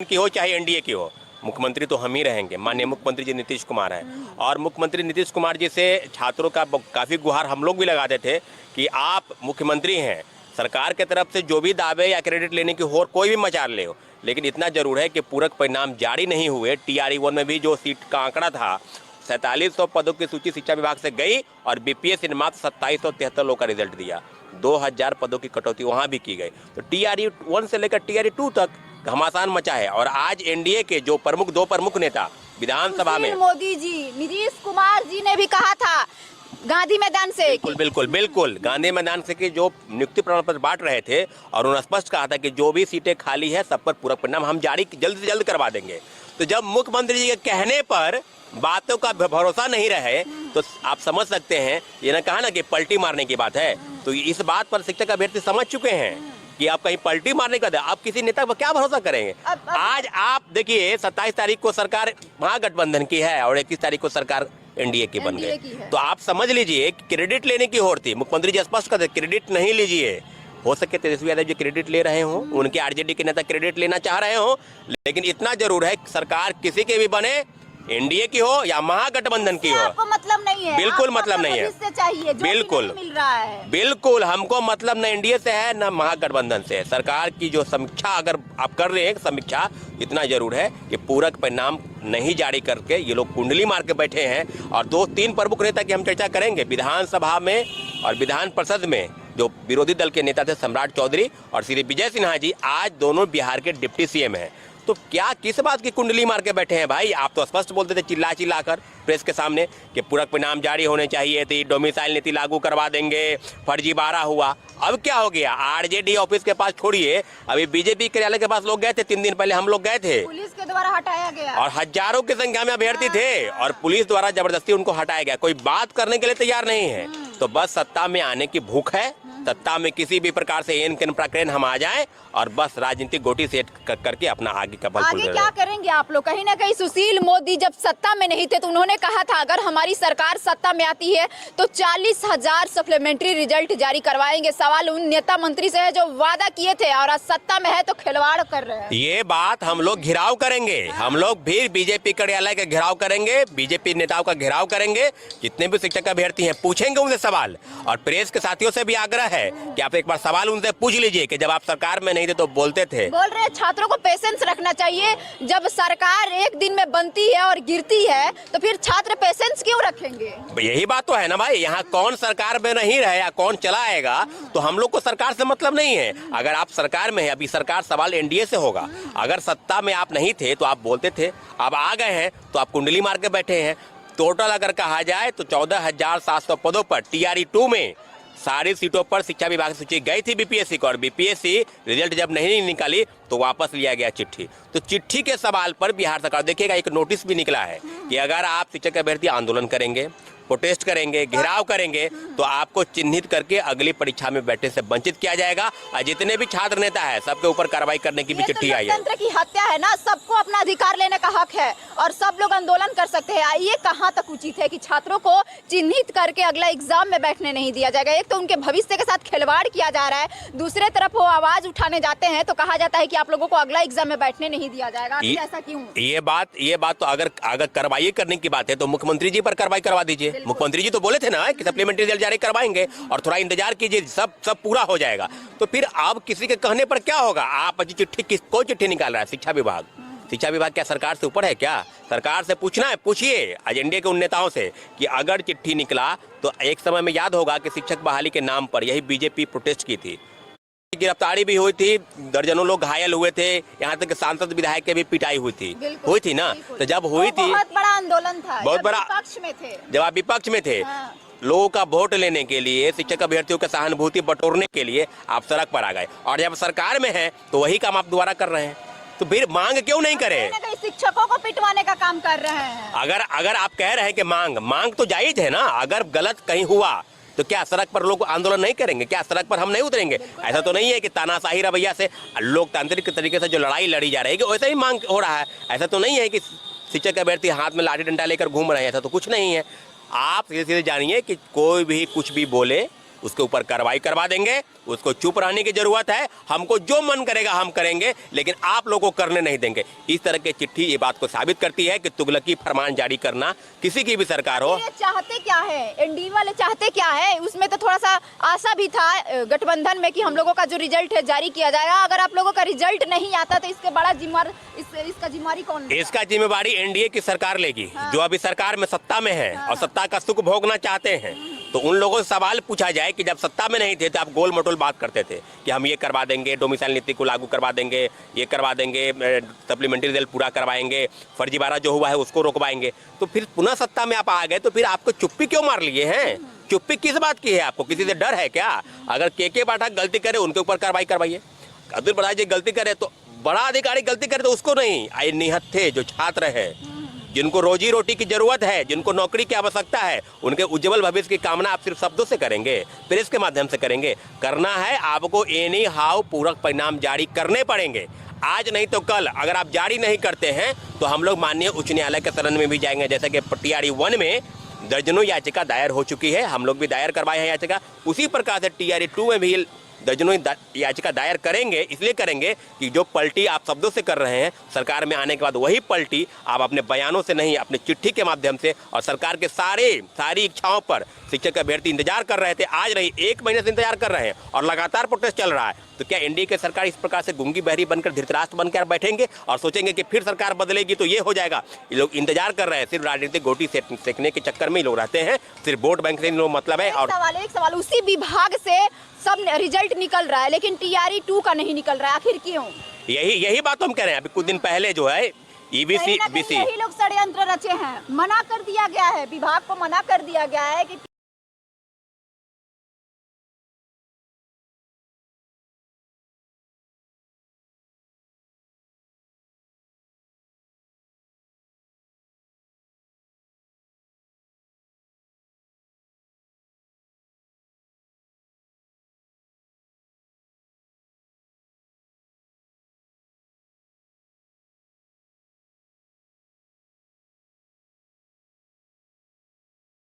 की हो चाहे एनडीए की हो, मुख्यमंत्री तो हम ही रहेंगे। माननीय मुख्यमंत्री जी नीतीश कुमार हैं और मुख्यमंत्री नीतीश कुमार जी से छात्रों का काफ़ी गुहार हम लोग भी लगाते थे कि आप मुख्यमंत्री हैं, सरकार की तरफ से जो भी दावे या क्रेडिट लेने की हो कोई भी मचाल ले हो, लेकिन इतना जरूर है कि पूरक परिणाम जारी नहीं हुए। TRE-1 में भी जो सीट का आंकड़ा था 4700 पदों की सूची शिक्षा विभाग से गई और BPSC ने मात्र 2773 लोगों का रिजल्ट दिया। 2000 पदों की कटौती वहां भी की गई। तो TRE-1 से लेकर TRE-2 तक घमासान मचा है। और आज एनडीए के जो दो प्रमुख नेता विधानसभा में, मोदी जी, नीतीश कुमार जी ने भी कहा था गांधी मैदान से, बिल्कुल गांधी मैदान से कि जो नियुक्ति प्रमाण पत्र बांट रहे थे और उन्होंने स्पष्ट कहा था कि जो भी सीटें खाली है सब पर पूरक परिणाम हम जारी जल्द से जल्द करवा देंगे। तो जब मुख्यमंत्री जी के कहने पर बातों का भरोसा नहीं रहे तो आप समझ सकते हैं, ये ना कहा ना कि पलटी मारने की बात है। तो इस बात पर शिक्षक अभ्यर्थी समझ चुके हैं कि आप कहीं पलटी मारने का, आप किसी नेता पर क्या भरोसा करेंगे। आज आप देखिए 27 तारीख को सरकार महागठबंधन की है और 21 तारीख को सरकार एनडीए की बन गई। तो आप समझ लीजिए क्रेडिट लेने की होड़ थी। मुख्यमंत्री जी स्पष्ट करते क्रेडिट नहीं लीजिए। हो सके तेजस्वी यादव जी क्रेडिट ले रहे हो, उनके आरजेडी के नेता क्रेडिट लेना चाह रहे हो, लेकिन इतना जरूर है सरकार किसी के भी बने, एनडीए की हो या महागठबंधन की हो, आपको मतलब नहीं है। बिल्कुल मतलब नहीं है। चाहिए बिल्कुल मिल रहा है। बिल्कुल हमको मतलब न एनडीए से है न महागठबंधन से। सरकार की जो समीक्षा अगर आप कर रहे हैं, समीक्षा इतना जरूर है कि पूरक परिणाम नहीं जारी करके ये लोग कुंडली मार के बैठे हैं। और 2-3 प्रमुख नेता की हम चर्चा करेंगे। विधानसभा में और विधान परिषद में जो विरोधी दल के नेता थे सम्राट चौधरी और श्री विजय सिन्हा जी, आज दोनों बिहार के डिप्टी सीएम हैं। तो क्या किस बात की कुंडली मार के बैठे हैं भाई। आप तो स्पष्ट बोलते थे चिल्ला चिल्ला कर प्रेस के सामने कि पूरक परिणाम जारी होने चाहिए थे, डोमिसाइल नीति लागू करवा देंगे, फर्जीवाड़ा हुआ। अब क्या हो गया, आरजेडी ऑफिस के पास छोड़िए, अभी बीजेपी कार्यालय के पास लोग गए थे, 3 दिन पहले हम लोग गए थे, पुलिस के द्वारा हटाया गया और हजारों की संख्या में अभ्यर्थी थे और पुलिस द्वारा जबरदस्ती उनको हटाया गया। कोई बात करने के लिए तैयार नहीं है। तो बस सत्ता में आने की भूख है, सत्ता में किसी भी प्रकार से एन केन प्रकरण हम आ जाए और बस राजनीतिक गोटी सेट करके अपना आगे का बल आगे क्या करेंगे आप लोग। कहीं ना कहीं सुशील मोदी जब सत्ता में नहीं थे तो उन्होंने कहा था अगर हमारी सरकार सत्ता में आती है तो 40,000 सप्लीमेंट्री रिजल्ट जारी करवाएंगे। सवाल उन नेता मंत्री से है जो वादा किए थे और आज सत्ता में है तो खिलवाड़ कर रहे हैं। ये बात हम लोग घिराव करेंगे, हम लोग भी बीजेपी कार्यालय का घेराव करेंगे, बीजेपी नेताओं का घेराव करेंगे। जितने भी शिक्षक अभ्यर्थी हैं पूछेंगे उनसे सवाल, और प्रेस के साथियों से भी आग्रह है कि आप एक बार सवाल उनसे पूछ लीजिए कि जब आप सरकार में नहीं थे तो बोलते थे। बोल रहे छात्रों को पेशेंस रखना चाहिए। जब सरकार एक दिन में बनती है और गिरती है तो फिर छात्र पेशेंस क्यों रखेंगे। यही बात तो है ना भाई, यहाँ कौन सरकार में नहीं रहे या कौन चलाएगा, तो हम लोग को सरकार से मतलब नहीं है। अगर आप सरकार में है, अभी सरकार सवाल एनडीए से होगा, अगर सत्ता में आप नहीं थे तो आप बोलते थे, अब आ गए हैं तो आप कुंडली मार के बैठे हैं। टोटल अगर कहा जाए तो 14,700 पदों पर TRE-2 में सारी सीटों पर शिक्षा विभाग से सूची गई थी बीपीएससी को, और बीपीएससी रिजल्ट जब नहीं निकाली तो वापस लिया गया चिट्ठी। तो चिट्ठी के सवाल पर बिहार सरकार, देखिएगा एक नोटिस भी निकला है कि अगर आप शिक्षक अभ्यर्थी आंदोलन करेंगे, प्रोटेस्ट करेंगे, घेराव करेंगे तो आपको चिन्हित करके अगली परीक्षा में बैठने से वंचित किया जाएगा। और जितने भी छात्र नेता है सबके ऊपर कार्रवाई करने की भी चिट्ठी आई है। लोकतंत्र की हत्या है ना, सबको अपना अधिकार लेने का हक है और सब लोग आंदोलन कर सकते हैं। ये कहाँ तक उचित है कि छात्रों को चिन्हित करके अगला एग्जाम में बैठने नहीं दिया जाएगा। एक तो उनके भविष्य के साथ खिलवाड़ किया जा रहा है, दूसरे तरफ वो आवाज उठाने जाते हैं तो कहा जाता है कि आप लोगों को अगला एग्जाम में बैठने नहीं दिया जाएगा। ऐसा क्यों। ये बात तो अगर कार्रवाई करने की बात है तो मुख्यमंत्री जी पर कार्रवाई करवा दीजिए। मुख्यमंत्री जी तो बोले थे ना कि सप्लीमेंट्री रिजल्ट जारी करवाएंगे और थोड़ा इंतजार कीजिए, सब पूरा हो जाएगा। तो फिर अब किसी के कहने पर क्या होगा। आप चिट्ठी किसको चिट्ठी निकाल रहा है, शिक्षा विभाग। शिक्षा विभाग क्या सरकार से ऊपर है क्या। सरकार से पूछना है, पूछिए एजेंडे के उन नेताओं से कि अगर चिट्ठी निकला तो एक समय में याद होगा कि शिक्षक बहाली के नाम पर यही बीजेपी प्रोटेस्ट की थी, गिरफ्तारी भी हुई थी, दर्जनों लोग घायल हुए थे, यहाँ तक सांसद विधायक के भी पिटाई हुई थी ना। तो जब हुई थी बहुत बड़ा आंदोलन था, बहुत बड़ा, विपक्ष में थे, जब आप विपक्ष में थे, लोगों का वोट लेने के लिए, शिक्षक अभ्यर्थियों की सहानुभूति बटोरने के लिए आप सड़क पर आ गए, और जब सरकार में है तो वही काम आप दोबारा कर रहे हैं। तो फिर मांग क्यों नहीं करें। शिक्षकों को पिटवाने का काम कर रहे हैं। अगर आप कह रहे हैं कि मांग तो जायज है ना। अगर गलत कहीं हुआ तो क्या सड़क पर लोग आंदोलन नहीं करेंगे, क्या सड़क पर हम नहीं उतरेंगे। ऐसा तो नहीं है कि तानाशाही रवैया से लोकतांत्रिक तरीके से जो लड़ाई लड़ी जा रही है वैसा ही मांग हो रहा है। ऐसा तो नहीं है कि शिक्षक अभ्यर्थी हाथ में लाठी डंडा लेकर घूम रहे हैं, ऐसा तो कुछ नहीं है। आप सीधे सीधे जानिए कि कोई भी कुछ भी बोले उसके ऊपर कार्रवाई करवा देंगे। उसको चुप रहने की जरूरत है। हमको जो मन करेगा हम करेंगे, लेकिन आप लोगों को करने नहीं देंगे। इस तरह की चिट्ठी ये बात को साबित करती है कि तुगलकी फरमान जारी करना किसी की भी सरकार हो। ये चाहते क्या है, एनडीए वाले चाहते क्या है? उसमें तो थोड़ा सा आशा भी था गठबंधन में कि हम लोगों का जो रिजल्ट है जारी किया जाएगा। अगर आप लोगों का रिजल्ट नहीं आता तो इसके बड़ा जिम्मेवार इसका जिम्मेवारी कौन लेगा? इसका जिम्मेवारी एनडीए की सरकार लेगी। जो अभी सरकार में सत्ता में है और सत्ता का सुख भोगना चाहते हैं, तो उन लोगों से सवाल पूछा जाए कि जब सत्ता में नहीं थे तो आप गोल मटोल बात करते थे कि हम ये करवा देंगे, डोमिसाइल नीति को लागू करवा देंगे, ये करवा देंगे, सप्लीमेंट्री रिजल्ट पूरा करवाएंगे, फर्जीवाड़ा जो हुआ है उसको रोकवाएंगे। तो फिर पुनः सत्ता में आप आ गए, तो फिर आपको चुप्पी क्यों मार लिए हैं? चुप्पी किस बात की है? आपको किसी से डर है क्या? अगर के पाठक गलती करे उनके ऊपर कार्रवाई करवाइए। अब्दुल बराज जी गलती करे तो बड़ा अधिकारी गलती करे तो उसको नहीं। आए निहत्थे जो छात्र है, जिनको रोजी रोटी की जरूरत है, जिनको नौकरी की आवश्यकता है, उनके उज्जवल भविष्य की कामना आप सिर्फ शब्दों से करेंगे, प्रेस के माध्यम से करेंगे? करना है आपको एनी हाउ पूरक परिणाम जारी करने पड़ेंगे। आज नहीं तो कल अगर आप जारी नहीं करते हैं तो हम लोग माननीय उच्च न्यायालय के शरण में भी जाएंगे। जैसे कि टीआरई 1 में दर्जनों याचिका दायर हो चुकी है, हम लोग भी दायर करवाए हैं याचिका। उसी प्रकार से टीआरई 2 में भी दर्जनों याचिका दायर करेंगे। इसलिए करेंगे कि जो पलटी आप शब्दों से कर रहे हैं, सरकार में आने के बाद वही पलटी आप अपने बयानों से नहीं, अपने चिट्ठी के माध्यम से और सरकार के सारी इच्छाओं पर शिक्षक अभ्यर्थी इंतजार कर रहे थे, आज नहीं 1 महीने से इंतजार कर रहे हैं और लगातार प्रोटेस्ट चल रहा है। तो क्या एनडीए की सरकार इस प्रकार से गूंगी बहरी बनकर धृतराष्ट्र बनकर बैठेंगे और सोचेंगे कि फिर सरकार बदलेगी तो ये हो जाएगा? ये लोग इंतजार कर रहे हैं। सिर्फ राजनीतिक गोटी सेकने के चक्कर में ही लोग रहते हैं, सिर्फ वोट बैंक से लोग मतलब है। और एक सवाल उसी विभाग से सब रिजल्ट निकल रहा है, लेकिन टीआरई 2 का नहीं निकल रहा है, आखिर क्यों? यही बात हम कह रहे हैं। अभी कुछ दिन पहले जो है ईबीसी यही लोग षड्यंत्र रचे हैं। मना कर दिया गया है, विभाग को मना कर दिया गया है कि